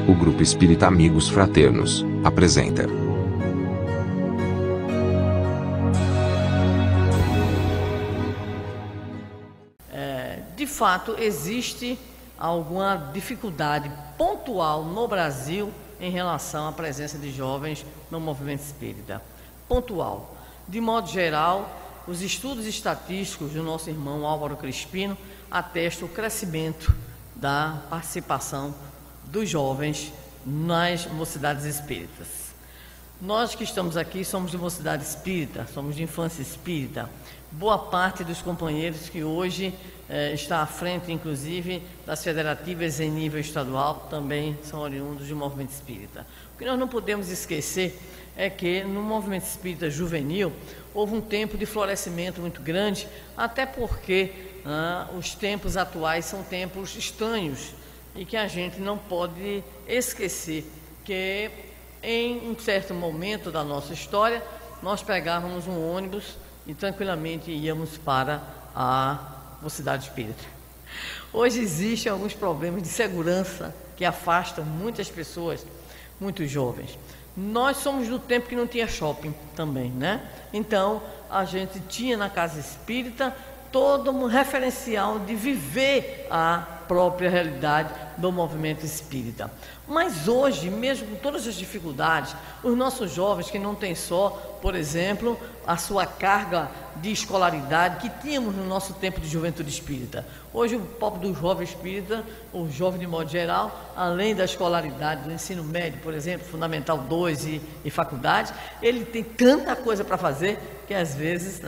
O Grupo Espírita Amigos Fraternos apresenta. De fato, existe alguma dificuldade pontual no Brasil em relação à presença de jovens no movimento espírita. Pontual. De modo geral, os estudos estatísticos do nosso irmão Álvaro Crispino atestam o crescimento da participação dos jovens nas mocidades espíritas. Nós que estamos aqui somos de mocidade espírita, somos de infância espírita. Boa parte dos companheiros que hoje está à frente, inclusive, das federativas em nível estadual, também são oriundos do movimento espírita. O que nós não podemos esquecer é que no movimento espírita juvenil houve um tempo de florescimento muito grande, até porque os tempos atuais são tempos estranhos e que a gente não pode esquecer que em um certo momento da nossa história nós pegávamos um ônibus e tranquilamente íamos para a mocidade espírita. Hoje existem alguns problemas de segurança que afastam muitas pessoas, muitos jovens. Nós somos do tempo que não tinha shopping também, né? Então a gente tinha na casa espírita todo um referencial de viver a própria realidade do movimento espírita. Mas hoje, mesmo com todas as dificuldades, os nossos jovens que não têm só, por exemplo, a sua carga de escolaridade que tínhamos no nosso tempo de juventude espírita. Hoje o pobre do jovem espírita, o jovem de modo geral, além da escolaridade do ensino médio, por exemplo, Fundamental 2 e faculdade, ele tem tanta coisa para fazer que às vezes,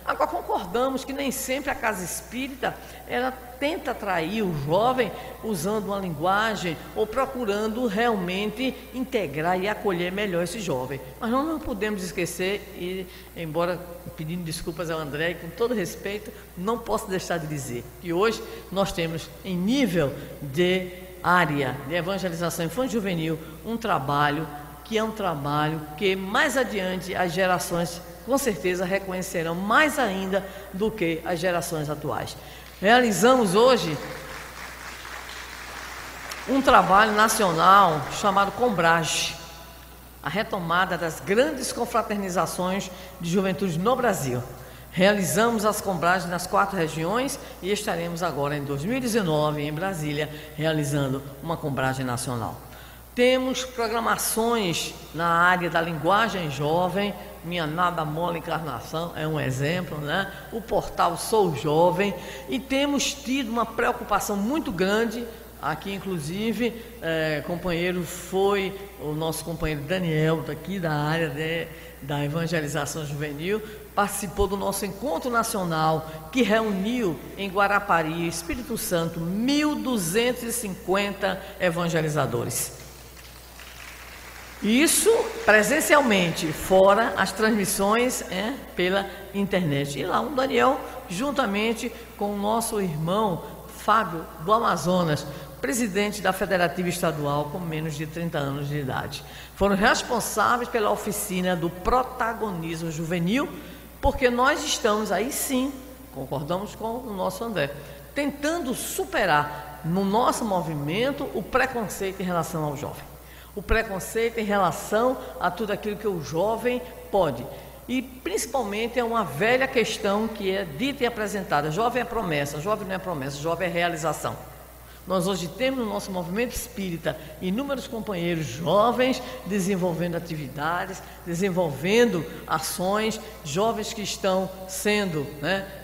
Agora concordamos que nem sempre a casa espírita, ela tenta atrair o jovem usando uma linguagem ou procurando realmente integrar e acolher melhor esse jovem. Mas nós não podemos esquecer, e embora pedindo desculpas ao André, com todo respeito, não posso deixar de dizer que hoje nós temos em nível de área de evangelização infanto-juvenil um trabalho que é um trabalho que mais adiante as gerações com certeza reconhecerão mais ainda do que as gerações atuais. Realizamos hoje um trabalho nacional chamado Combrage, a retomada das grandes confraternizações de juventude no Brasil. Realizamos as combragens nas 4 regiões e estaremos agora em 2019 em Brasília realizando uma combragem nacional. Temos programações na área da linguagem jovem, Minha Nada Mole Encarnação é um exemplo, O portal Sou Jovem, e temos tido uma preocupação muito grande. Aqui, inclusive, o nosso companheiro Daniel, daqui da área da evangelização juvenil, participou do nosso encontro nacional, que reuniu em Guarapari, Espírito Santo, 1.250 evangelizadores. Isso presencialmente, fora as transmissões pela internet. E lá o Daniel, juntamente com o nosso irmão Fábio do Amazonas, presidente da Federativa Estadual com menos de 30 anos de idade, foram responsáveis pela oficina do protagonismo juvenil, porque nós estamos aí sim, concordamos com o nosso André, tentando superar no nosso movimento o preconceito em relação ao jovem. O preconceito em relação a tudo aquilo que o jovem pode. E principalmente é uma velha questão que é dita e apresentada: jovem é promessa, jovem não é promessa, jovem é realização. Nós hoje temos no nosso movimento espírita inúmeros companheiros jovens desenvolvendo atividades, desenvolvendo ações, jovens que estão sendo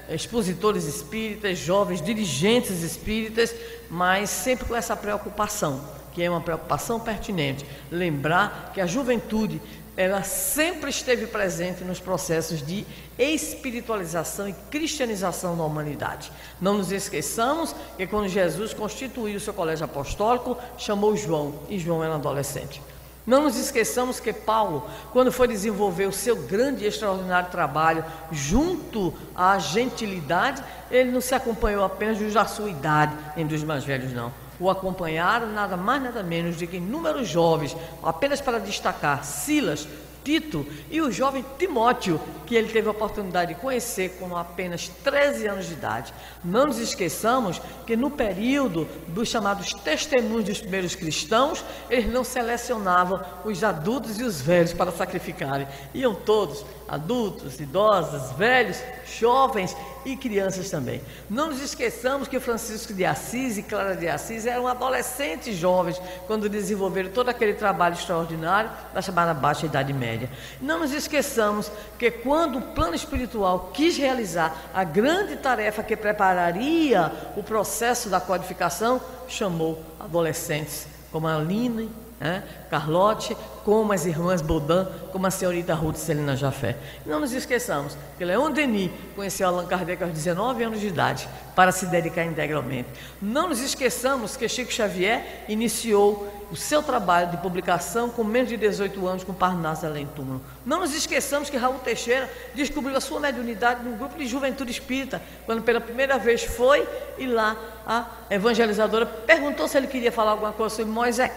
expositores espíritas, jovens dirigentes espíritas, mas sempre com essa preocupação, que é uma preocupação pertinente, lembrar que a juventude, ela sempre esteve presente nos processos de espiritualização e cristianização da humanidade. Não nos esqueçamos que quando Jesus constituiu o seu colégio apostólico, chamou João, e João era adolescente. Não nos esqueçamos que Paulo, quando foi desenvolver o seu grande e extraordinário trabalho junto à gentilidade, ele não se acompanhou apenas dos da sua idade, nem dos mais velhos, não. O acompanharam nada mais nada menos do que inúmeros jovens, apenas para destacar Silas, Tito e o jovem Timóteo, que ele teve a oportunidade de conhecer com apenas 13 anos de idade. Não nos esqueçamos que no período dos chamados testemunhos dos primeiros cristãos, eles não selecionavam os adultos e os velhos para sacrificarem. Iam todos, adultos, idosos, velhos, jovens e crianças também. Não nos esqueçamos que Francisco de Assis e Clara de Assis eram adolescentes jovens quando desenvolveram todo aquele trabalho extraordinário da chamada Baixa Idade Média. Não nos esqueçamos que quando o plano espiritual quis realizar a grande tarefa que prepararia o processo da codificação, chamou adolescentes como a Aline, Carlote, como as irmãs Baudin, como a senhorita Ruth Celina Jafé. Não nos esqueçamos que Leon Denis conheceu Allan Kardec aos 19 anos de idade para se dedicar integralmente. Não nos esqueçamos que Chico Xavier iniciou o seu trabalho de publicação com menos de 18 anos com Parnaso Além Túmulo. Não nos esqueçamos que Raul Teixeira descobriu a sua mediunidade num grupo de juventude espírita, quando pela primeira vez foi e lá a evangelizadora perguntou se ele queria falar alguma coisa sobre Moisés.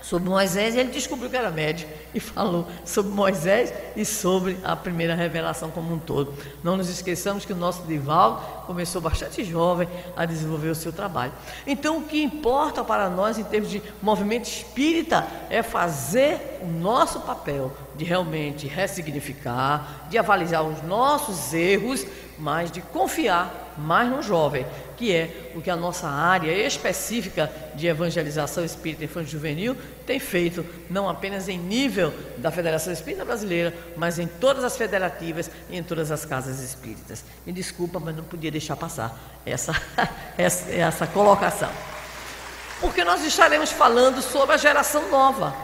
Sobre Moisés, ele descobriu que era médio e falou sobre Moisés e sobre a primeira revelação como um todo. Não nos esqueçamos que o nosso Divaldo começou bastante jovem a desenvolver o seu trabalho. Então, o que importa para nós em termos de movimento espírita é fazer o nosso papel de realmente ressignificar, de avaliar os nossos erros, mas de confiar mais no jovem, que é o que a nossa área específica de evangelização espírita infantil juvenil tem feito, não apenas em nível da Federação Espírita Brasileira, mas em todas as federativas e em todas as casas espíritas. Me desculpa, mas não podia deixar passar essa colocação. Porque nós estaremos falando sobre a geração nova,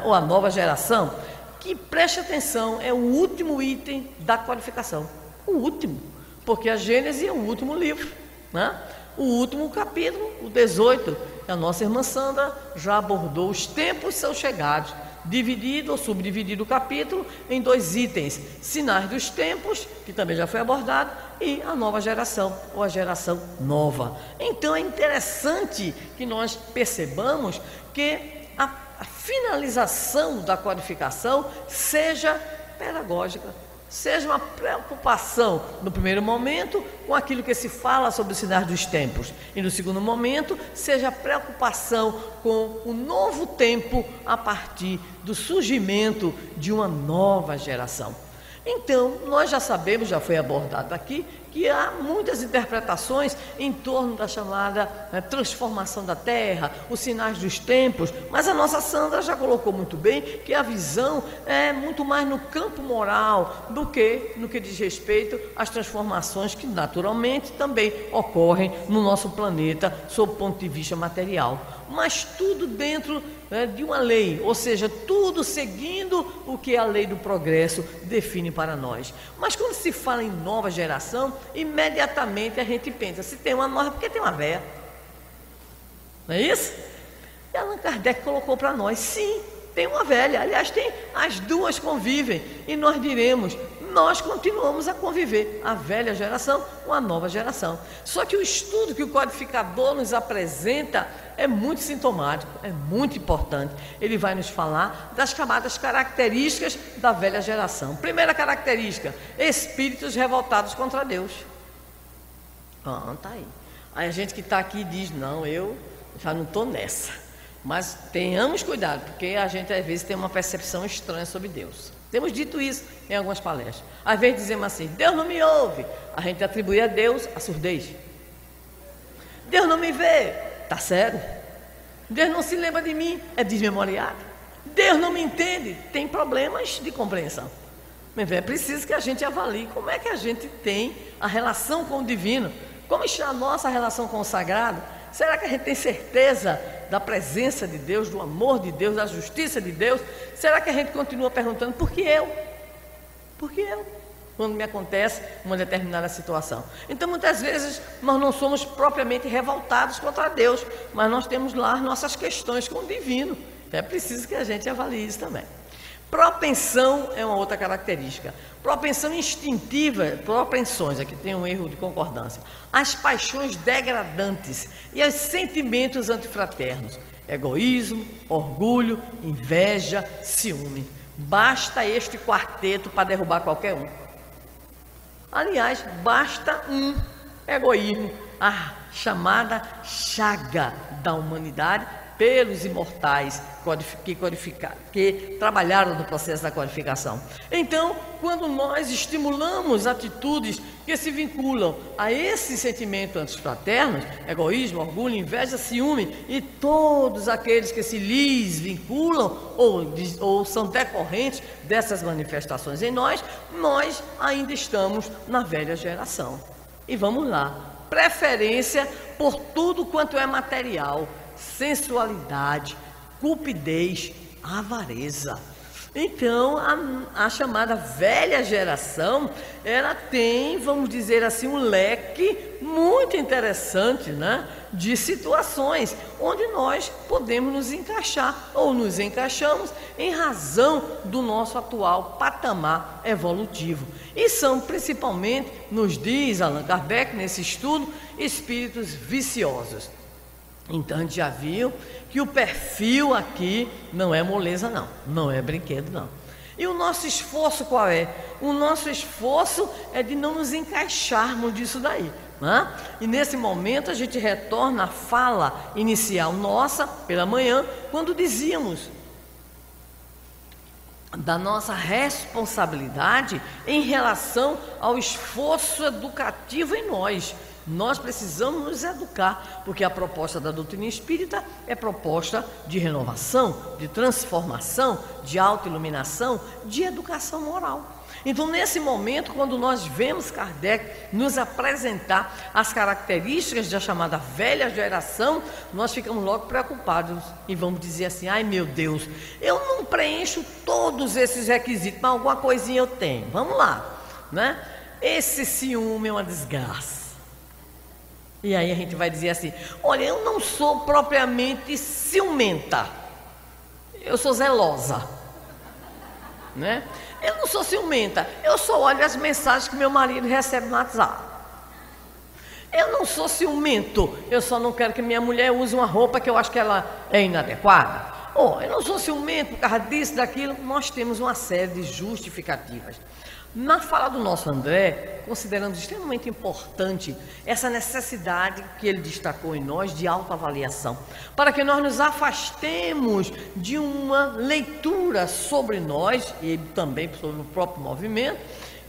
ou a nova geração, que, preste atenção, é o último item da codificação. O último. Porque a Gênesis é o último livro, o último capítulo, o 18, a nossa irmã Sandra já abordou. Os tempos são chegados, dividido ou subdividido o capítulo em 2 itens: sinais dos tempos, que também já foi abordado, e a nova geração, ou a geração nova. Então é interessante que nós percebamos que a finalização da codificação seja pedagógica, seja uma preocupação no primeiro momento com aquilo que se fala sobre os sinais dos tempos, e no segundo momento seja a preocupação com o novo tempo a partir do surgimento de uma nova geração. Então, nós já sabemos, já foi abordado aqui, que há muitas interpretações em torno da chamada transformação da Terra, os sinais dos tempos, mas a nossa Sandra já colocou muito bem que a visão é muito mais no campo moral do que no que diz respeito às transformações que naturalmente também ocorrem no nosso planeta sob o ponto de vista material, mas tudo dentro de uma lei, ou seja, tudo seguindo o que a lei do progresso define para nós. Mas quando se fala em nova geração, imediatamente a gente pensa, se tem uma nova, porque tem uma velha, não é isso? E Allan Kardec colocou para nós, sim, tem uma velha, aliás, as duas convivem, e nós diremos, nós continuamos a conviver, a velha geração com a nova geração. Só que o estudo que o codificador nos apresenta é muito sintomático, é muito importante. Ele vai nos falar das chamadas características da velha geração. Primeira característica: espíritos revoltados contra Deus. Tá aí. Aí a gente que está aqui diz, não, eu já não estou nessa. Mas tenhamos cuidado, porque a gente às vezes tem uma percepção estranha sobre Deus. Temos dito isso em algumas palestras. Às vezes dizemos assim, Deus não me ouve. A gente atribui a Deus a surdez. Deus não me vê, está cego. Deus não se lembra de mim, é desmemoriado. Deus não me entende, tem problemas de compreensão. É preciso que a gente avalie como é que a gente tem a relação com o divino. Como está a nossa relação com o sagrado? Será que a gente tem certeza da presença de Deus, do amor de Deus, da justiça de Deus? Será que a gente continua perguntando, por que eu? Por que eu? Quando me acontece uma determinada situação. Então, muitas vezes, nós não somos propriamente revoltados contra Deus, mas nós temos lá as nossas questões com o divino. É preciso que a gente avalie isso também. Propensão é uma outra característica. Propensão instintiva, propensões, aqui tem um erro de concordância. As paixões degradantes e os sentimentos antifraternos. Egoísmo, orgulho, inveja, ciúme. Basta este quarteto para derrubar qualquer um. Aliás, basta um egoísmo, a chamada chaga da humanidade pelos imortais que trabalharam no processo da codificação. Então, quando nós estimulamos atitudes que se vinculam a esse sentimento antifraterno, egoísmo, orgulho, inveja, ciúme e todos aqueles que se lhes vinculam ou são decorrentes dessas manifestações em nós, nós ainda estamos na velha geração. E vamos lá, preferência por tudo quanto é material, sensualidade, cupidez, avareza. Então, a chamada velha geração, ela tem, vamos dizer assim, um leque muito interessante, né, de situações onde nós podemos nos encaixar ou nos encaixamos em razão do nosso atual patamar evolutivo. E são principalmente, nos diz Allan Kardec nesse estudo, espíritos viciosos. Então a gente já viu que o perfil aqui não é moleza não, não é brinquedo não. E o nosso esforço qual é? O nosso esforço é de não nos encaixarmos disso daí, né? E nesse momento a gente retorna à fala inicial nossa pela manhã, quando dizíamos da nossa responsabilidade em relação ao esforço educativo em nós. Nós precisamos nos educar, porque a proposta da doutrina espírita é proposta de renovação, de transformação, de autoiluminação, de educação moral. Então, nesse momento, quando nós vemos Kardec nos apresentar as características da chamada velha geração, nós ficamos logo preocupados e vamos dizer assim: ai meu Deus, eu não preencho todos esses requisitos, mas alguma coisinha eu tenho. Vamos lá, né? Esse ciúme é uma desgraça. E aí a gente vai dizer assim: olha, eu não sou propriamente ciumenta, eu sou zelosa, né? Eu não sou ciumenta, eu só olho as mensagens que meu marido recebe no WhatsApp. Eu não sou ciumento, eu só não quero que minha mulher use uma roupa que eu acho que ela é inadequada. Eu não sou ciumento por causa disso, daquilo. Nós temos uma série de justificativas. Na fala do nosso André, consideramos extremamente importante essa necessidade que ele destacou em nós de autoavaliação, para que nós nos afastemos de uma leitura sobre nós e também sobre o próprio movimento,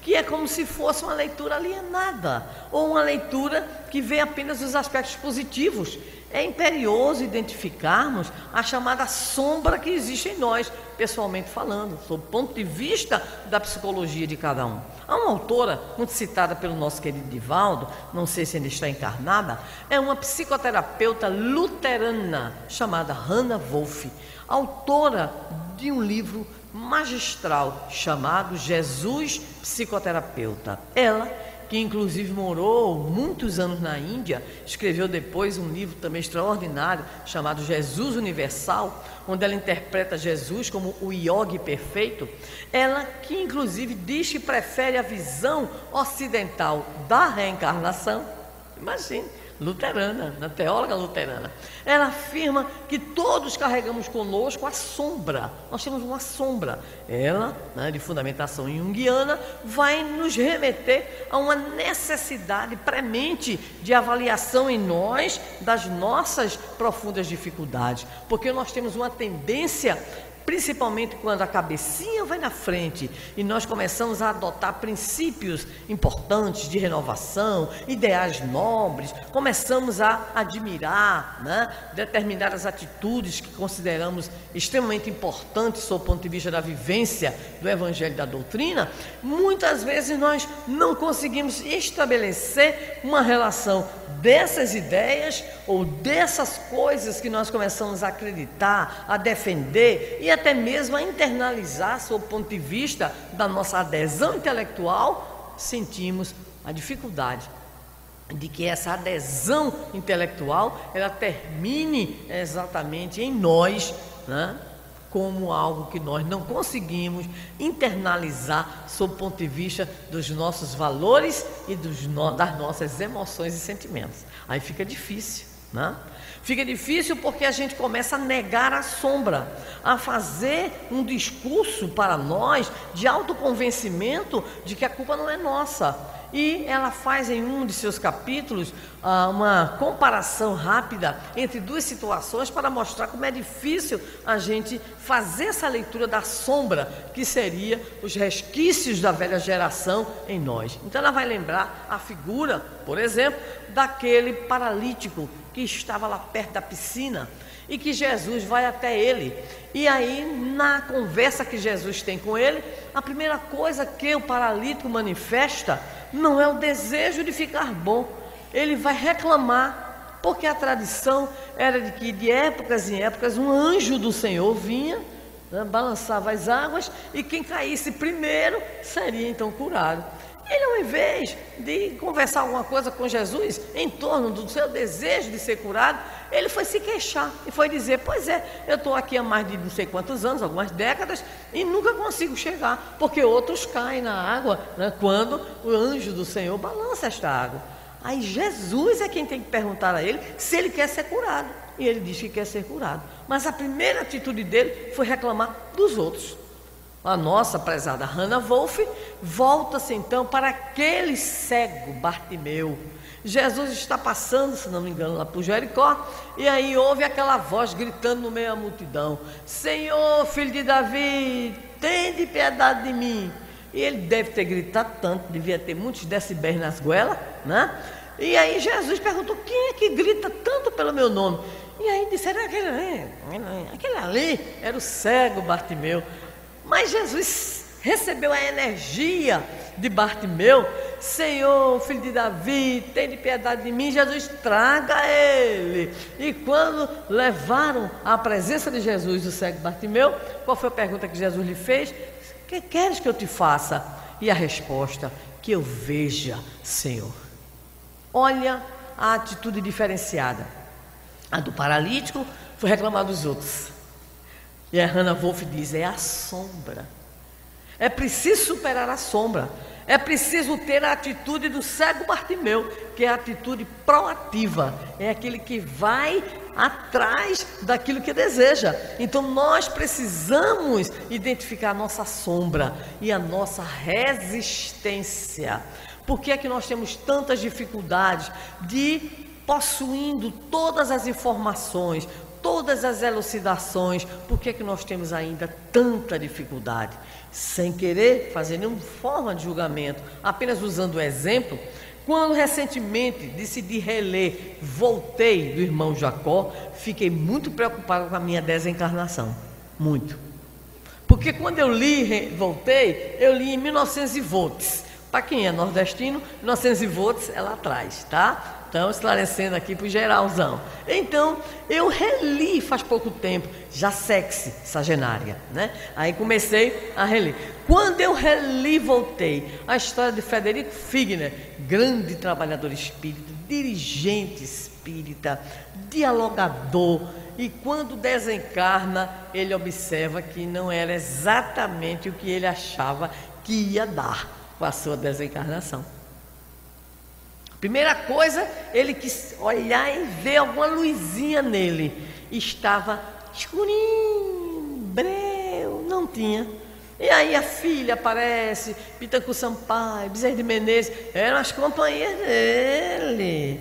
que é como se fosse uma leitura alienada, ou uma leitura que vê apenas os aspectos positivos. É imperioso identificarmos a chamada sombra que existe em nós, pessoalmente falando, sob o ponto de vista da psicologia de cada um. Há uma autora, muito citada pelo nosso querido Divaldo, não sei se ainda está encarnada, é uma psicoterapeuta luterana, chamada Hannah Wolff, autora de um livro magistral chamado Jesus Psicoterapeuta. Ela, que inclusive morou muitos anos na Índia, escreveu depois um livro também extraordinário chamado Jesus Universal, onde ela interpreta Jesus como o yogi perfeito. Ela que inclusive diz que prefere a visão ocidental da reencarnação. Imagine, luterana, na teóloga luterana. Ela afirma que todos carregamos conosco a sombra. Nós temos uma sombra. Ela, né, de fundamentação junguiana, vai nos remeter a uma necessidade premente de avaliação em nós das nossas profundas dificuldades, porque nós temos uma tendência, principalmente quando a cabecinha vai na frente e nós começamos a adotar princípios importantes de renovação, ideais nobres, começamos a admirar, né, determinadas atitudes que consideramos extremamente importantes sob o ponto de vista da vivência do Evangelho e da doutrina. Muitas vezes nós não conseguimos estabelecer uma relação dessas ideias ou dessas coisas que nós começamos a acreditar, a defender e até mesmo a internalizar sob o ponto de vista da nossa adesão intelectual. Sentimos a dificuldade de que essa adesão intelectual ela termine exatamente em nós, né, como algo que nós não conseguimos internalizar sob o ponto de vista dos nossos valores e das nossas emoções e sentimentos. Aí fica difícil, né? Fica difícil porque a gente começa a negar a sombra, a fazer um discurso para nós de autoconvencimento de que a culpa não é nossa. E ela faz em um de seus capítulos uma comparação rápida entre duas situações para mostrar como é difícil a gente fazer essa leitura da sombra, que seria os resquícios da velha geração em nós. Então ela vai lembrar a figura, por exemplo, daquele paralítico que estava lá perto da piscina e que Jesus vai até ele. E aí, na conversa que Jesus tem com ele, a primeira coisa que o paralítico manifesta não é o desejo de ficar bom. Ele vai reclamar, porque a tradição era de que de épocas em épocas um anjo do Senhor vinha, né, balançava as águas, e quem caísse primeiro seria então curado. Ele, ao invés de conversar alguma coisa com Jesus em torno do seu desejo de ser curado, ele foi se queixar e foi dizer: pois é, eu estou aqui há mais de não sei quantos anos, algumas décadas, e nunca consigo chegar, porque outros caem na água, né, quando o anjo do Senhor balança esta água. Aí Jesus é quem tem que perguntar a ele se ele quer ser curado, e ele diz que quer ser curado, mas a primeira atitude dele foi reclamar dos outros. A nossa prezada Hannah Wolff volta-se então para aquele cego Bartimeu. Jesus está passando, se não me engano, lá por Jericó, e aí ouve aquela voz gritando no meio da multidão: Senhor, filho de Davi, tende piedade de mim. E ele deve ter gritado tanto, devia ter muitos decibéis nas goelas, né? E aí Jesus perguntou: quem é que grita tanto pelo meu nome? E aí disseram: aquele ali era o cego Bartimeu. Mas Jesus recebeu a energia de Bartimeu: Senhor, filho de Davi, tem piedade de mim. Jesus, traga ele. E quando levaram à presença de Jesus o cego Bartimeu, qual foi a pergunta que Jesus lhe fez? Que queres que eu te faça? E a resposta: que eu veja, Senhor. Olha a atitude diferenciada. A do paralítico foi reclamar dos outros. E a Hannah Wolff diz: é a sombra. É preciso superar a sombra. É preciso ter a atitude do cego Bartimeu, que é a atitude proativa. É aquele que vai atrás daquilo que deseja. Então nós precisamos identificar a nossa sombra e a nossa resistência. Por que é que nós temos tantas dificuldades de, possuindo todas as informações, todas as elucidações, por que é que nós temos ainda tanta dificuldade? Sem querer fazer nenhuma forma de julgamento, apenas usando o exemplo, quando recentemente decidi reler Voltei, do irmão Jacó, fiquei muito preocupado com a minha desencarnação, muito. Porque quando eu li Voltei, eu li em 1900 e volts. Para quem é nordestino, 1900 e volts é lá atrás, tá? Então, esclarecendo aqui para o geralzão. Então, eu reli faz pouco tempo, já sexy, Sagenária, né? Aí comecei a reler. Quando eu reli, voltei, a história de Frederico Figner, grande trabalhador espírita, dirigente espírita, dialogador, e quando desencarna, ele observa que não era exatamente o que ele achava que ia dar com a sua desencarnação. Primeira coisa, ele quis olhar e ver alguma luzinha nele. Estava escurinho, breu, não tinha. E aí a filha aparece, Pitangui Sampaio, Bezerra de Menezes, eram as companhias dele.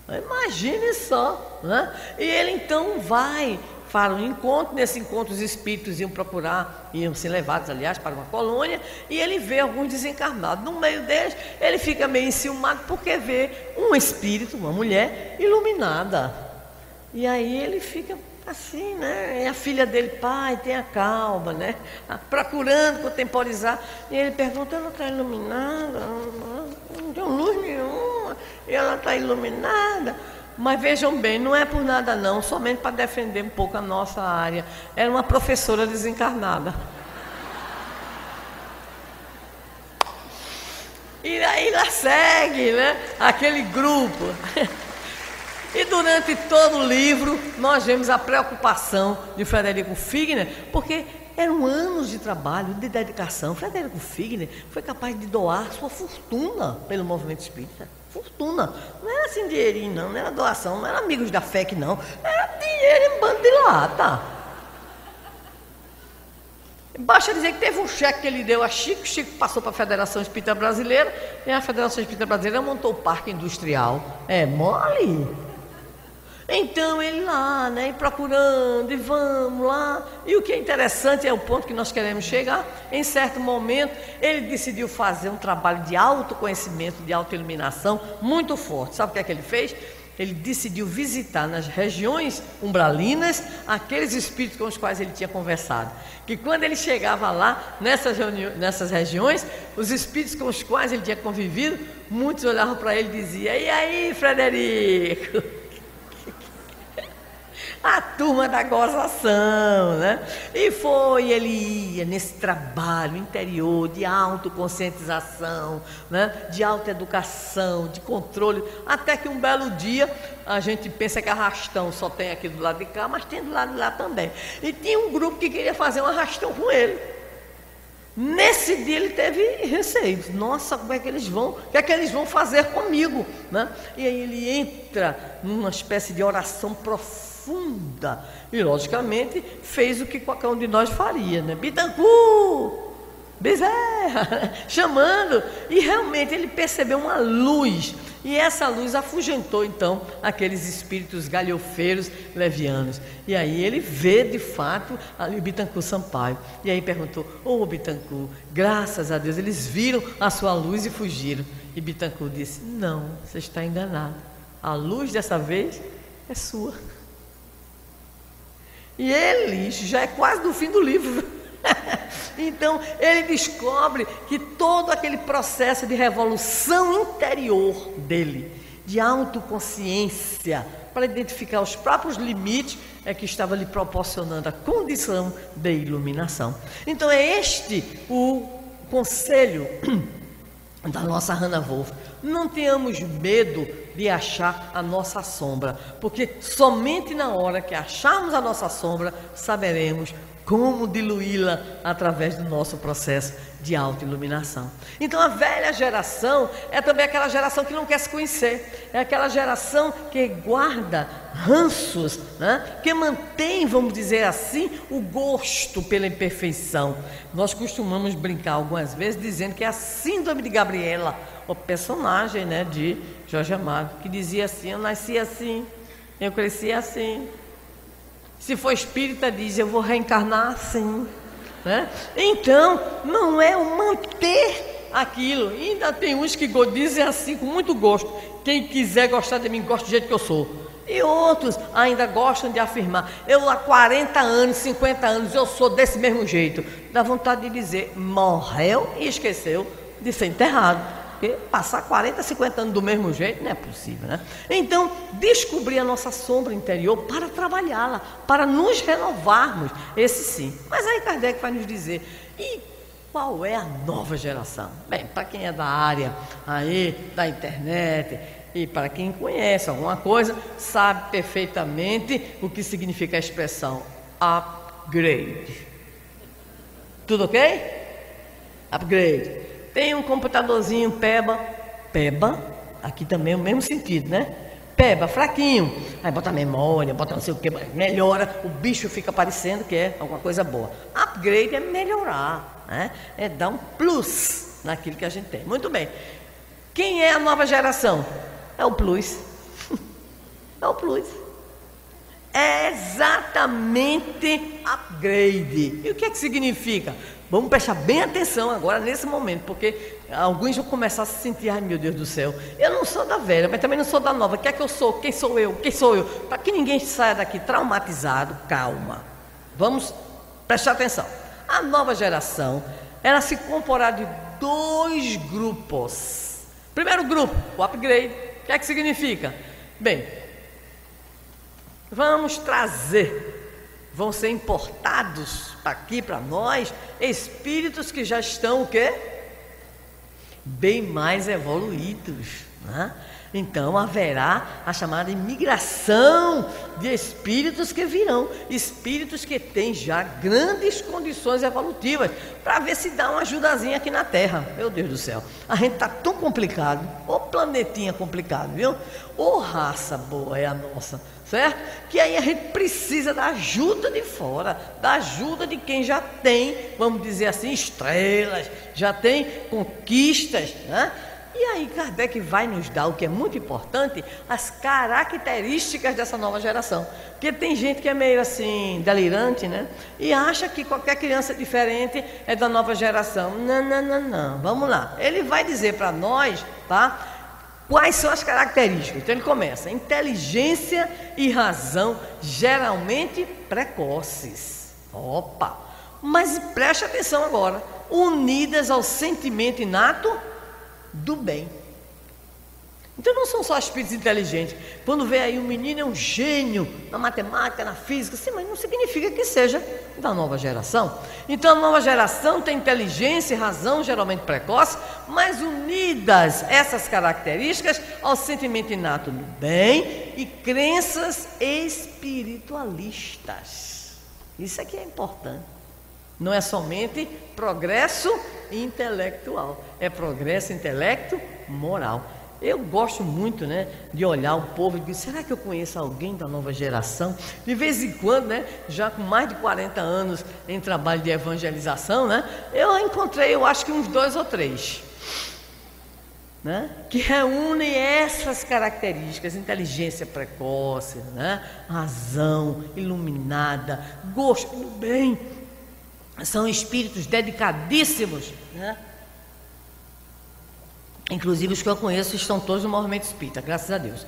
Imagine só, né? E ele então vai para um encontro. Nesse encontro os espíritos iam ser levados, aliás, para uma colônia, e ele vê alguns desencarnados. No meio deles, ele fica meio enciumado porque vê um espírito, uma mulher, iluminada. E aí ele fica assim, né? E a filha dele: pai, tenha calma, né? Procurando contemporizar. E ele pergunta: ela está iluminada? Não tem luz nenhuma. E ela está iluminada. Mas vejam bem, não é por nada não, somente para defender um pouco a nossa área. Era uma professora desencarnada. E aí lá segue, né? Aquele grupo. E durante todo o livro, nós vemos a preocupação de Frederico Figner, porque eram anos de trabalho, de dedicação. Frederico Figner foi capaz de doar sua fortuna pelo movimento espírita. Fortuna. Não era assim dinheirinho, não era doação, não era amigos da FEC, não. Era dinheiro em bando de lata. Basta dizer que teve um cheque que ele deu a Chico, Chico passou para a Federação Espírita Brasileira, e a Federação Espírita Brasileira montou o Parque Industrial. É mole? Então ele lá, né, e procurando, e vamos lá. E o que é interessante é o ponto que nós queremos chegar. Em certo momento, ele decidiu fazer um trabalho de autoconhecimento, de autoiluminação muito forte. Sabe o que ele fez? Ele decidiu visitar nas regiões umbralinas aqueles espíritos com os quais ele tinha conversado. Que quando ele chegava lá, nessas regiões, os espíritos com os quais ele tinha convivido, muitos olhavam para ele e diziam: e aí, Frederico? A turma da gozação, né? Ele ia nesse trabalho interior de autoconscientização, né? De autoeducação, de controle, até que um belo dia a gente pensa que arrastão só tem aqui do lado de cá, mas tem do lado de lá também. E tinha um grupo que queria fazer um arrastão com ele. Nesse dia ele teve receio. Nossa, como é que eles vão? O que é que eles vão fazer comigo, né? E aí ele entra numa espécie de oração profunda e logicamente fez o que qualquer um de nós faria, né? Bittencourt, Bezerra, chamando, e realmente ele percebeu uma luz, e essa luz afugentou então aqueles espíritos galhofeiros levianos. E aí ele vê de fato ali o Bittencourt Sampaio, e aí perguntou: ô Bittencourt, graças a Deus eles viram a sua luz e fugiram. E Bittencourt disse: não, você está enganado, a luz dessa vez é sua. E ele, isso já é quase no fim do livro. Então ele descobre que todo aquele processo de revolução interior dele, de autoconsciência, para identificar os próprios limites, é que estava lhe proporcionando a condição de iluminação. Então é este o conselho da nossa Hannah Wolff. Não tenhamos medo de achar a nossa sombra, porque somente na hora que acharmos a nossa sombra, saberemos como diluí-la através do nosso processo de autoiluminação. Então a velha geração é também aquela geração que não quer se conhecer, é aquela geração que guarda ranços, né? Que mantém, vamos dizer assim, o gosto pela imperfeição. Nós costumamos brincar algumas vezes dizendo que é a síndrome de Gabriela, o personagem, né, de Jorge Amado, que dizia assim: eu nasci assim, eu cresci assim. Se for espírita, diz: eu vou reencarnar assim, né? Então, não é o manter aquilo. E ainda tem uns que dizem assim com muito gosto: quem quiser gostar de mim, gosta do jeito que eu sou. E outros ainda gostam de afirmar: eu há 40 anos, 50 anos, eu sou desse mesmo jeito. Dá vontade de dizer: morreu e esqueceu de ser enterrado. Porque passar 40, 50 anos do mesmo jeito não é possível, né? Então, descobrir a nossa sombra interior para trabalhá-la, para nos renovarmos, esse sim. Mas aí Kardec vai nos dizer: e qual é a nova geração? Bem, para quem é da área aí, da internet, e para quem conhece alguma coisa, sabe perfeitamente o que significa a expressão upgrade. Tudo ok? Upgrade. Tem um computadorzinho Peba, aqui também é o mesmo sentido, né? Peba, fraquinho, aí bota memória, bota não sei o que, melhora, o bicho fica parecendo que é alguma coisa boa. Upgrade é melhorar, né? É dar um plus naquilo que a gente tem. Muito bem. Quem é a nova geração? É o plus. É o plus. É exatamente upgrade. E o que é que significa? Vamos prestar bem atenção agora nesse momento, porque alguns vão começar a se sentir: ai meu Deus do céu, eu não sou da velha, mas também não sou da nova. O que é que eu sou? Quem sou eu? Quem sou eu? Para que ninguém saia daqui traumatizado, calma. Vamos prestar atenção. A nova geração, ela se comporá de 2 grupos. Primeiro grupo, o upgrade. O que é que significa? Bem, vamos trazer, vão ser importados aqui para nós espíritos que já estão o quê? Bem mais evoluídos, né? Então haverá a chamada imigração de espíritos que virão, espíritos que têm já grandes condições evolutivas, para ver se dá uma ajudazinha aqui na Terra. Meu Deus do céu, a gente está tão complicado, ô planetinha complicado, viu? Ô raça boa é a nossa, certo? Que aí a gente precisa da ajuda de fora, da ajuda de quem já tem, vamos dizer assim, estrelas, já tem conquistas, né? E aí Kardec vai nos dar, o que é muito importante, as características dessa nova geração. Porque tem gente que é meio assim, delirante, né? E acha que qualquer criança diferente é da nova geração. Não, não, não, não. Vamos lá. Ele vai dizer para nós, tá? Quais são as características? Então ele começa: inteligência e razão geralmente precoces. Opa! Mas preste atenção agora. Unidas ao sentimento inato do bem. Então não são só espíritos inteligentes. Quando vê aí um menino é um gênio na matemática, na física, sim, mas não significa que seja da nova geração. Então a nova geração tem inteligência e razão geralmente precoce, mas unidas essas características ao sentimento inato do bem e crenças espiritualistas. Isso aqui é importante. Não é somente progresso intelectual, é progresso intelecto moral. Eu gosto muito, né, de olhar o povo e dizer: será que eu conheço alguém da nova geração? De vez em quando, né, já com mais de 40 anos em trabalho de evangelização, né, eu encontrei, eu acho que uns 2 ou 3, né, que reúnem essas características: inteligência precoce, né, razão iluminada, gosto do bem. São espíritos dedicadíssimos, né? Inclusive os que eu conheço estão todos no movimento espírita, graças a Deus.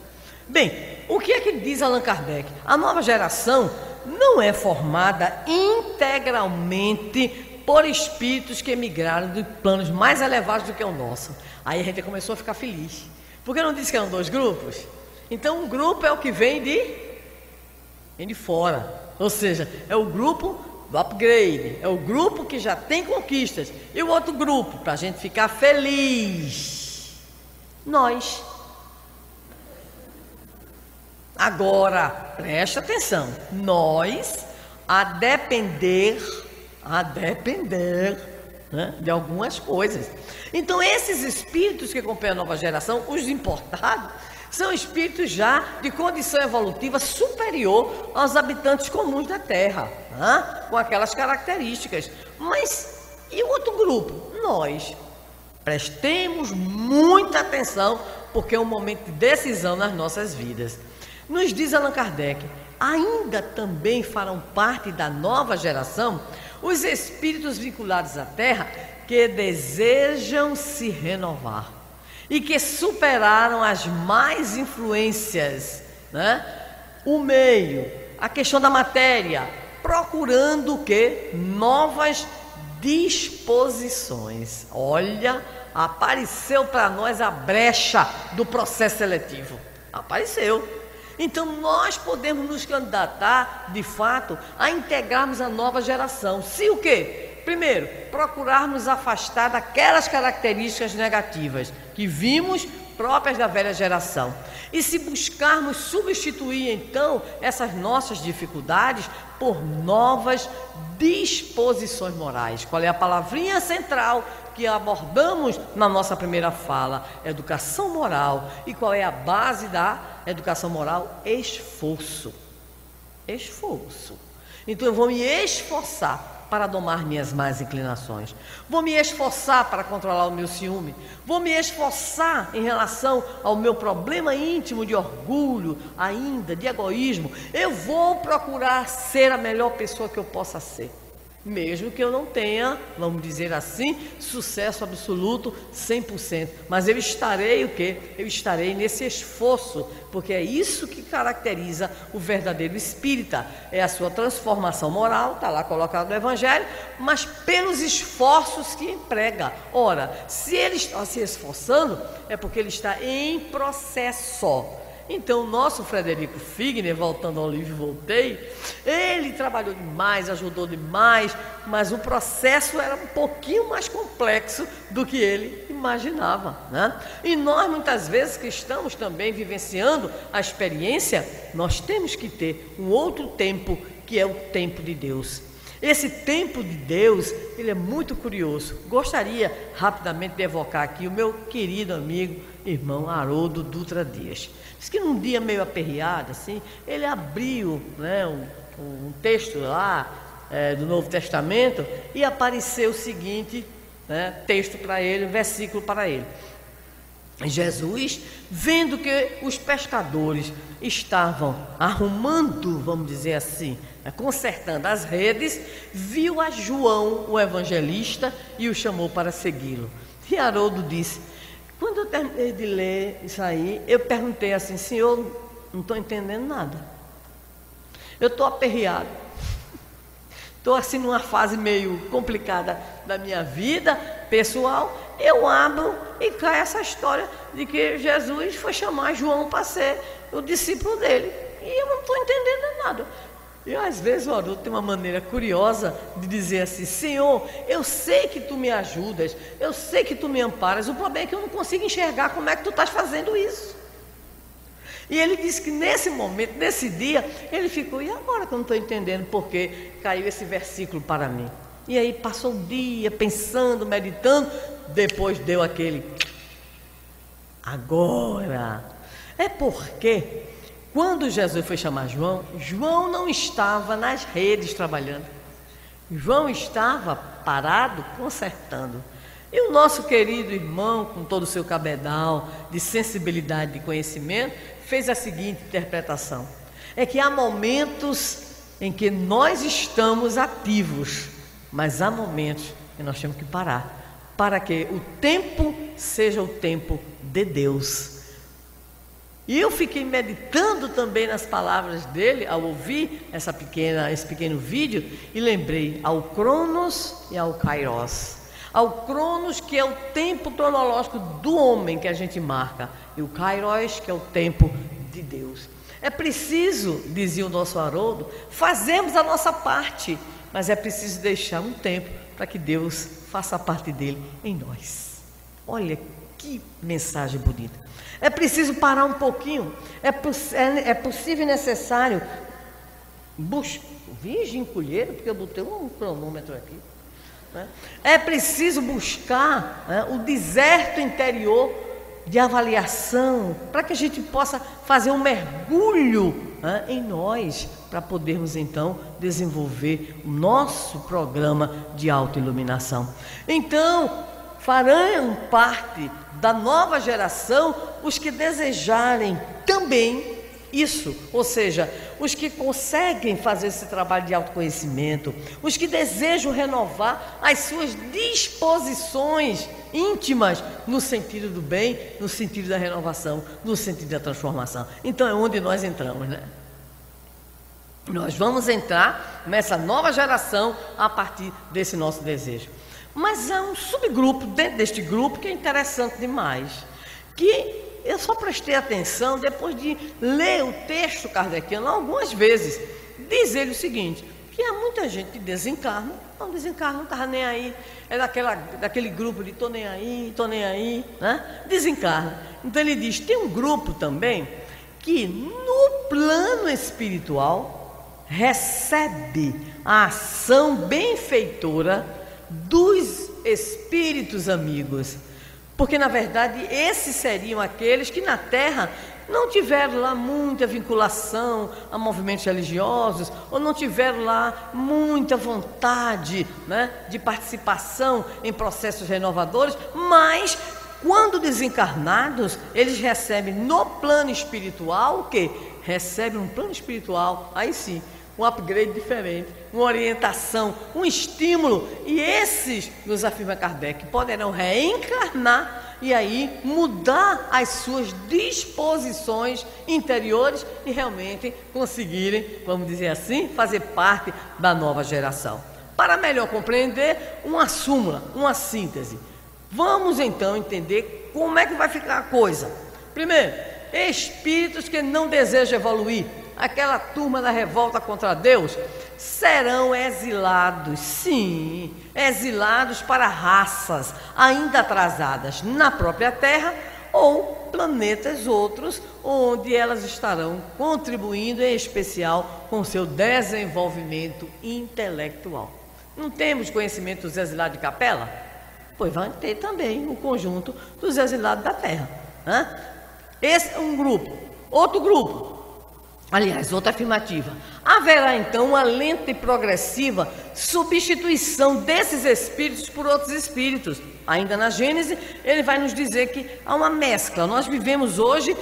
Bem, o que é que diz Allan Kardec? A nova geração não é formada integralmente por espíritos que emigraram de planos mais elevados do que o nosso. Aí a gente começou a ficar feliz, porque não disse que eram 2 grupos? Então um grupo é o que vem de fora, ou seja, é o grupo do upgrade, é o grupo que já tem conquistas. E o outro grupo, para a gente ficar feliz, nós. Agora, preste atenção, nós, a depender, né, de algumas coisas. Então esses espíritos que acompanham a nova geração, os importados, são espíritos já de condição evolutiva superior aos habitantes comuns da Terra, né? Com aquelas características. Mas e o outro grupo? Nós. Prestemos muita atenção, porque é um momento de decisão nas nossas vidas. Nos diz Allan Kardec: ainda também farão parte da nova geração os espíritos vinculados à Terra que desejam se renovar e que superaram as más influências, né? O meio, a questão da matéria, procurando o quê? Novas disposições. Olha, apareceu para nós a brecha do processo seletivo. Apareceu. Então nós podemos nos candidatar, de fato, a integrarmos a nova geração. Se o quê? Primeiro, procurarmos afastar daquelas características negativas que vimos próprias da velha geração. E se buscarmos substituir, então, essas nossas dificuldades por novas disposições morais. Qual é a palavrinha central que abordamos na nossa primeira fala? Educação moral. E qual é a base da educação moral? Esforço. Esforço. Então eu vou me esforçar para domar minhas más inclinações. Vou me esforçar para controlar o meu ciúme. Vou me esforçar em relação ao meu problema íntimo de orgulho, ainda de egoísmo. Eu vou procurar ser a melhor pessoa que eu possa ser. Mesmo que eu não tenha, vamos dizer assim, sucesso absoluto 100%. Mas eu estarei o quê? Eu estarei nesse esforço, porque é isso que caracteriza o verdadeiro espírita. É a sua transformação moral, está lá colocado no Evangelho, mas pelos esforços que emprega. Ora, se ele está se esforçando, é porque ele está em processo. Então o nosso Frederico Figner, voltando ao livro Voltei, ele trabalhou demais, ajudou demais, mas o processo era um pouquinho mais complexo do que ele imaginava, né? E nós, muitas vezes, que estamos também vivenciando a experiência, nós temos que ter um outro tempo, que é o tempo de Deus. Esse tempo de Deus, ele é muito curioso. Gostaria rapidamente de evocar aqui o meu querido amigo, irmão Haroldo Dutra Dias. Diz que num dia meio aperreado, assim, ele abriu, né, um texto lá do Novo Testamento e apareceu o seguinte, né, texto para ele, um versículo para ele. Jesus, vendo que os pescadores estavam arrumando, vamos dizer assim, consertando as redes, viu a João, o evangelista, e o chamou para segui-lo. E Haroldo disse: quando eu terminei de ler isso aí, eu perguntei assim: Senhor, não estou entendendo nada, eu estou aperreado, estou assim numa fase meio complicada da minha vida pessoal. Eu abro e cai essa história de que Jesus foi chamar João para ser o discípulo dele, e eu não estou entendendo nada. E às vezes o Haroldo tem uma maneira curiosa de dizer assim: Senhor, eu sei que tu me ajudas, eu sei que tu me amparas, o problema é que eu não consigo enxergar como é que tu estás fazendo isso. E ele disse que nesse momento, nesse dia, ele ficou: e agora que eu não estou entendendo porque caiu esse versículo para mim? E aí passou o dia pensando, meditando, depois deu aquele agora. É porque quando Jesus foi chamar João, João não estava nas redes trabalhando, João estava parado consertando. E o nosso querido irmão, com todo o seu cabedal de sensibilidade, de conhecimento, fez a seguinte interpretação: é que há momentos em que nós estamos ativos, mas há momentos que nós temos que parar, para que o tempo seja o tempo de Deus. E eu fiquei meditando também nas palavras dele, ao ouvir esse pequeno vídeo, e lembrei ao Cronos e ao Kairos. Ao Cronos, que é o tempo cronológico do homem que a gente marca, e o Kairos, que é o tempo de Deus. É preciso, dizia o nosso Haroldo, fazermos a nossa parte, mas é preciso deixar um tempo para que Deus faça a parte dele em nós. Olha que mensagem bonita. É preciso parar um pouquinho, é possível e necessário Virgem colheira, porque eu botei um cronômetro aqui, né? É preciso buscar, né, o deserto interior de avaliação, para que a gente possa fazer um mergulho, né, em nós, para podermos então desenvolver o nosso programa de autoiluminação. Então, farão parte da nova geração os que desejarem também isso, ou seja, os que conseguem fazer esse trabalho de autoconhecimento, os que desejam renovar as suas disposições íntimas no sentido do bem, no sentido da renovação, no sentido da transformação. Então é onde nós entramos, né? Nós vamos entrar nessa nova geração a partir desse nosso desejo. Mas há um subgrupo dentro deste grupo que é interessante demais, que eu só prestei atenção depois de ler o texto kardeciano algumas vezes. Diz ele o seguinte, que há muita gente que desencarna, não estava nem aí, é daquele grupo de estou nem aí, né? Desencarna. Então ele diz, tem um grupo também que no plano espiritual recebe a ação benfeitora dos espíritos amigos, porque na verdade esses seriam aqueles que na Terra não tiveram lá muita vinculação a movimentos religiosos, ou não tiveram lá muita vontade, né, de participação em processos renovadores, mas quando desencarnados, eles recebem no plano espiritual o quê? Recebem um plano espiritual, aí sim, um upgrade diferente, uma orientação, um estímulo, e esses, nos afirma Kardec, poderão reencarnar e aí mudar as suas disposições interiores e realmente conseguirem, vamos dizer assim, fazer parte da nova geração. Para melhor compreender, uma súmula, uma síntese. Vamos então entender como é que vai ficar a coisa. Primeiro, espíritos que não desejam evoluir, aquela turma da revolta contra Deus, serão exilados, sim, exilados para raças ainda atrasadas na própria Terra ou planetas outros, onde elas estarão contribuindo, em especial, com seu desenvolvimento intelectual. Não temos conhecimento dos exilados de Capela? Pois vai ter também o conjunto dos exilados da Terra. Esse é um grupo. Outro grupo, aliás, outra afirmativa. Haverá então uma lenta e progressiva substituição desses espíritos por outros espíritos. Ainda na Gênesis, ele vai nos dizer que há uma mescla. Nós vivemos hoje,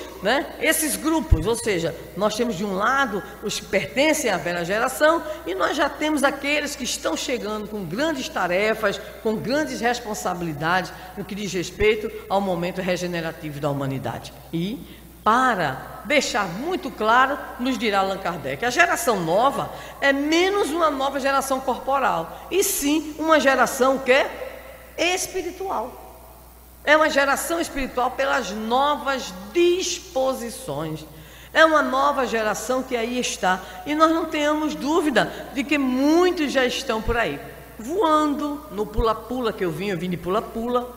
esses grupos, ou seja, nós temos de um lado os que pertencem à velha geração e nós já temos aqueles que estão chegando com grandes tarefas, com grandes responsabilidades no que diz respeito ao momento regenerativo da humanidade. E, para deixar muito claro, nos dirá Allan Kardec, a geração nova é menos uma nova geração corporal, e sim uma geração que é espiritual. É uma geração espiritual pelas novas disposições. É uma nova geração que aí está. E nós não tenhamos dúvida de que muitos já estão por aí, voando no pula-pula que eu vim de pula-pula,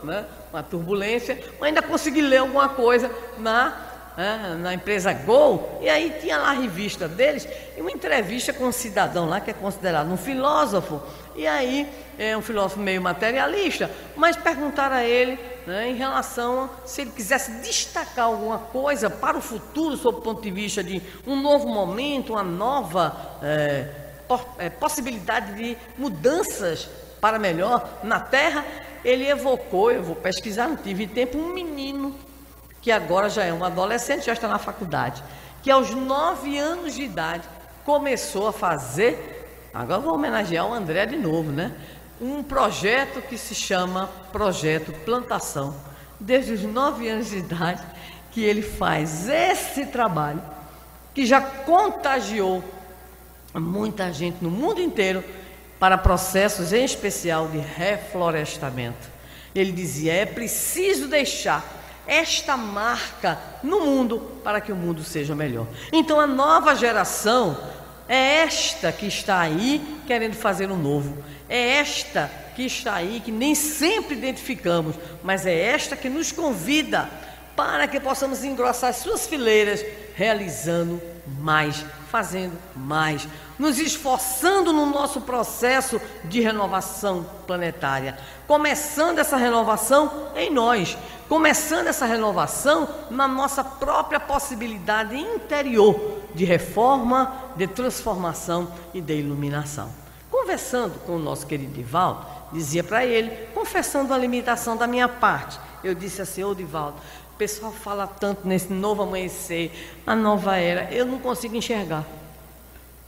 uma turbulência, mas ainda consegui ler alguma coisa na empresa Gol, e aí tinha lá a revista deles, e uma entrevista com um cidadão lá que é considerado um filósofo, e aí é um filósofo meio materialista, mas perguntaram a ele em relação a se ele quisesse destacar alguma coisa para o futuro, sob o ponto de vista de um novo momento, uma nova possibilidade de mudanças para melhor na Terra. Ele evocou, eu vou pesquisar, não tive tempo, um menino que agora já é um adolescente, já está na faculdade, que aos 9 anos de idade começou a fazer, agora vou homenagear o André de novo, um projeto que se chama Projeto Plantação. Desde os 9 anos de idade que ele faz esse trabalho, que já contagiou muita gente no mundo inteiro para processos em especial de reflorestamento. Ele dizia, é preciso deixar esta marca no mundo para que o mundo seja melhor. Então a nova geração é esta que está aí querendo fazer o novo. É esta que está aí, que nem sempre identificamos, mas é esta que nos convida para que possamos engrossar as suas fileiras, realizando mais, fazendo mais, nos esforçando no nosso processo de renovação planetária, começando essa renovação em nós, começando essa renovação na nossa própria possibilidade interior de reforma, de transformação e de iluminação. Conversando com o nosso querido Divaldo, dizia para ele, confessando a limitação da minha parte, eu disse assim, ô Divaldo, o pessoal fala tanto nesse novo amanhecer, a nova era, eu não consigo enxergar.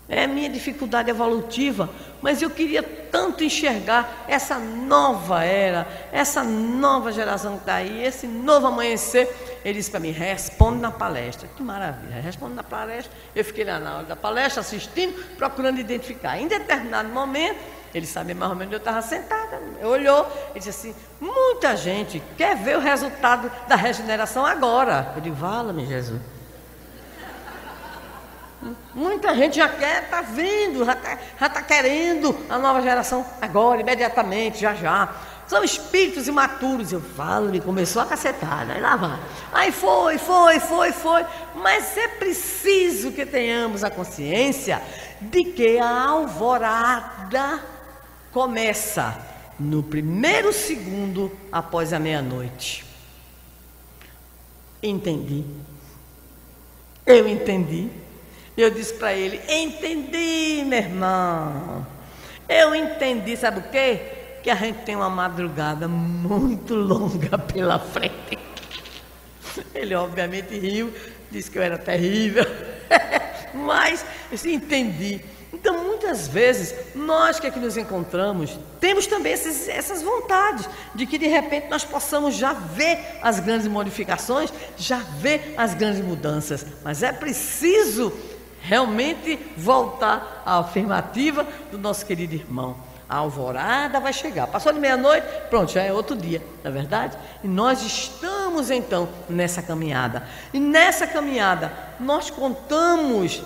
É a minha dificuldade evolutiva, mas eu queria tanto enxergar essa nova era, essa nova geração que está aí, esse novo amanhecer. Ele disse para mim, responde na palestra. Que maravilha, responde na palestra. Eu fiquei lá na hora da palestra, assistindo, procurando identificar. Em determinado momento, ele sabia mais ou menos onde eu estava sentada, olhou e disse assim, muita gente quer ver o resultado da regeneração agora. Eu digo, vala-me Jesus. Muita gente já quer, está vendo, já está querendo a nova geração agora, imediatamente, já. São espíritos imaturos. Eu falo, e começou a cacetada, aí lá vai. Aí foi. Mas é preciso que tenhamos a consciência de que a alvorada começa no primeiro segundo após a meia-noite. Entendi. Eu entendi. Eu disse para ele, entendi, meu irmão. Eu entendi, sabe o quê? Que a gente tem uma madrugada muito longa pela frente. Ele obviamente riu, disse que eu era terrível. Mas eu entendi. Então, muitas vezes, nós que aqui nos encontramos, temos também essas vontades de que, de repente, nós possamos já ver as grandes modificações, já ver as grandes mudanças. Mas é preciso realmente voltar à afirmativa do nosso querido irmão. A alvorada vai chegar. Passou de meia-noite, pronto, já é outro dia, não é verdade? E nós estamos, então, nessa caminhada. E nessa caminhada, nós contamos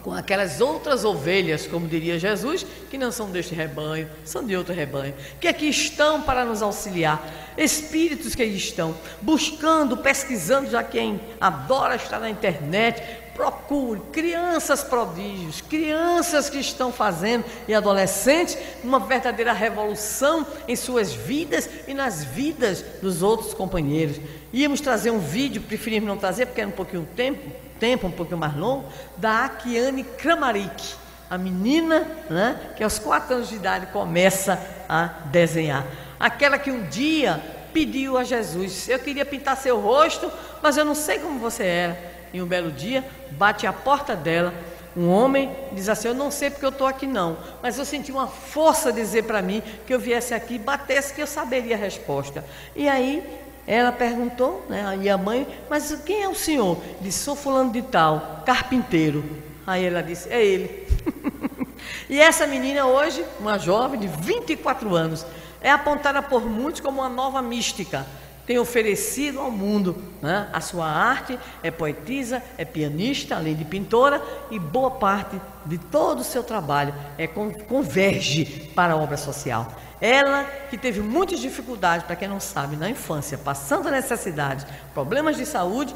com aquelas outras ovelhas, como diria Jesus, que não são deste rebanho, são de outro rebanho, que aqui estão para nos auxiliar, espíritos que aí estão buscando, pesquisando, já quem adora estar na internet, procure crianças prodígios, crianças que estão fazendo, e adolescentes, uma verdadeira revolução em suas vidas e nas vidas dos outros companheiros. Íamos trazer um vídeo, preferimos não trazer porque era um pouquinho tempo um pouquinho mais longo, da Akiane Kramaric, a menina, né, que aos 4 anos de idade começa a desenhar, aquela que um dia pediu a Jesus: eu queria pintar seu rosto, mas eu não sei como você era. E um belo dia bate à porta dela um homem, diz assim: eu não sei porque eu estou aqui não, mas eu senti uma força dizer para mim que eu viesse aqui e batesse, que eu saberia a resposta. E aí ela perguntou, né, e a mãe: mas quem é o senhor? Disse: sou fulano de tal, carpinteiro. Aí ela disse: é ele. E essa menina hoje, uma jovem de 24 anos, é apontada por muitos como uma nova mística. Tem oferecido ao mundo, né, a sua arte, é poetisa, é pianista, além de pintora, e boa parte de todo o seu trabalho converge para a obra social. Ela que teve muitas dificuldades, para quem não sabe, na infância, passando necessidade, problemas de saúde,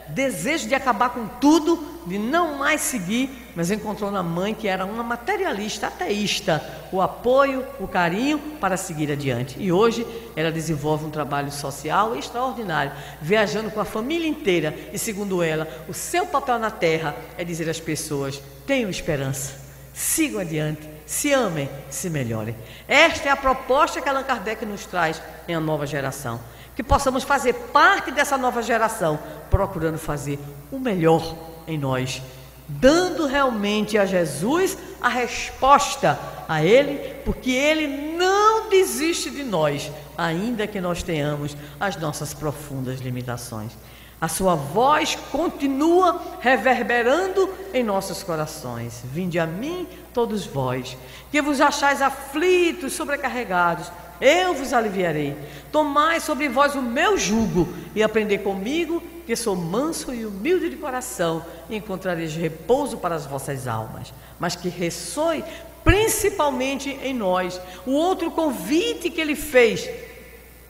desejo de acabar com tudo, de não mais seguir, mas encontrou na mãe, que era uma materialista, ateísta, o apoio, o carinho para seguir adiante. E hoje ela desenvolve um trabalho social extraordinário, viajando com a família inteira, e segundo ela, o seu papel na Terra é dizer às pessoas: tenham esperança, sigam adiante, se amem, se melhorem. Esta é a proposta que Allan Kardec nos traz em A Nova Geração, que possamos fazer parte dessa nova geração, procurando fazer o melhor em nós, dando realmente a Jesus a resposta a Ele, porque Ele não desiste de nós, ainda que nós tenhamos as nossas profundas limitações. A sua voz continua reverberando em nossos corações: vinde a mim todos vós, que vos achais aflitos, sobrecarregados, eu vos aliviarei. Tomai sobre vós o meu jugo e aprendei comigo, que sou manso e humilde de coração, e encontrareis repouso para as vossas almas. Mas que ressoe principalmente em nós o outro convite que ele fez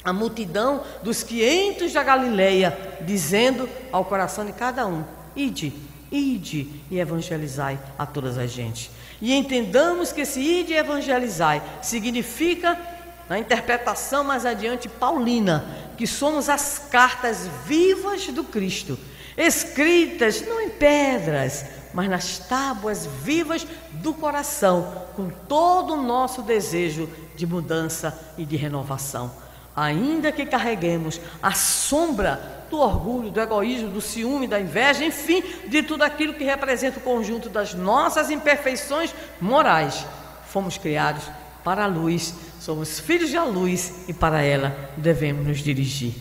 a multidão dos 500 da Galileia, dizendo ao coração de cada um: ide e evangelizai a todas as gentes. E entendamos que esse ide e evangelizai significa, na interpretação mais adiante paulina, que somos as cartas vivas do Cristo, escritas não em pedras, mas nas tábuas vivas do coração, com todo o nosso desejo de mudança e de renovação. Ainda que carreguemos a sombra do orgulho, do egoísmo, do ciúme, da inveja, enfim, de tudo aquilo que representa o conjunto das nossas imperfeições morais, fomos criados para a luz, somos filhos da luz e para ela devemos nos dirigir.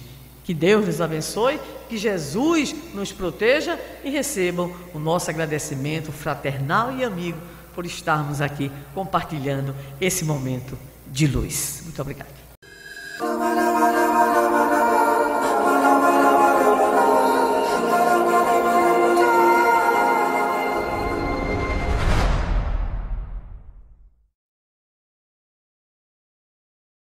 Que Deus nos abençoe, que Jesus nos proteja e recebam o nosso agradecimento fraternal e amigo por estarmos aqui compartilhando esse momento de luz. Muito obrigado.